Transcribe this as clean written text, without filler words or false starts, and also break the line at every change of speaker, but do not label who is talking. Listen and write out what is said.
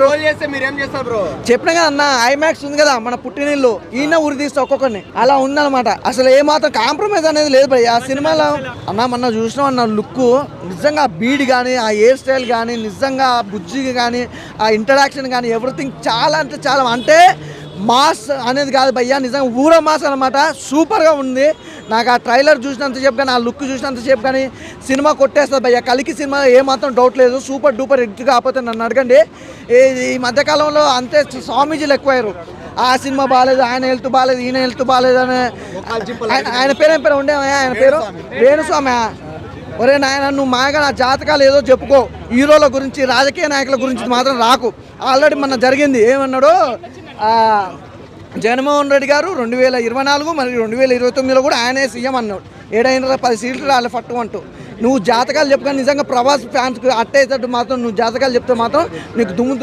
Role చేస్తే మీరేం చేస్తారు బ్రో?
చెప్పిన కదా అన్న, ఐమాక్స్ ఉంది కదా మన పుట్టినిల్లు, ఈయన ఉరి తీస్తే ఒక్కొక్కరిని అలా ఉందన్నమాట. అసలు ఏమాత్రం కాంప్రమైజ్ అనేది లేదు భయ్ ఆ సినిమాలో. అన్న మొన్న చూసినాం అన్న లుక్, నిజంగా బీడ్ కానీ, ఆ హెయిర్ స్టైల్ కానీ, నిజంగా బుజ్జి కానీ, ఆ ఇంటరాక్షన్ కానీ, ఎవ్రీథింగ్ చాలా అంటే చాలా, అంటే మాస్ అనేది కాదు భయ్యా, నిజంగా ఊర మాస్ అనమాట. సూపర్గా ఉంది. నాకు ఆ ట్రైలర్ చూసినంతసేపు కానీ, ఆ లుక్ చూసినంతసేపు కానీ సినిమా కొట్టేస్తుంది భయ్యా. కలికి సినిమా ఏమాత్రం డౌట్ లేదు, సూపర్ డూపర్ హిట్. కాకపోతే నన్ను అడగండి, ఈ మధ్యకాలంలో అంతే స్వామీజీలు ఎక్కువయ్యారు. ఆ సినిమా బాగాలేదు, ఆయన హెల్త్ బాగాలేదు, ఈయన హెల్త్ బాగాలేదు అని. ఆయన పేరేం పేరు ఉండే, ఆయన పేరు వేణుస్వామి. ఒరే నాయన, నువ్వు మాగా నా జాతకాలు ఏదో చెప్పుకో, హీరోల గురించి రాజకీయ నాయకుల గురించి మాత్రం రాకు. ఆల్రెడీ మొన్న జరిగింది, ఏమన్నాడు జగన్మోహన్ రెడ్డి గారు 2024 మరియు 2029లో కూడా ఆయనే సీఎం అన్నాడు. 710 సీట్లు రాలే పట్టుకుంటూ. నువ్వు జాతకాలు చెప్పుకొని నిజంగా ప్రభాస్ ఫ్యాన్స్కి అట్టేటట్టు మాత్రం నువ్వు జాతకాలు చెప్తే మాత్రం నీకు దుమ్ము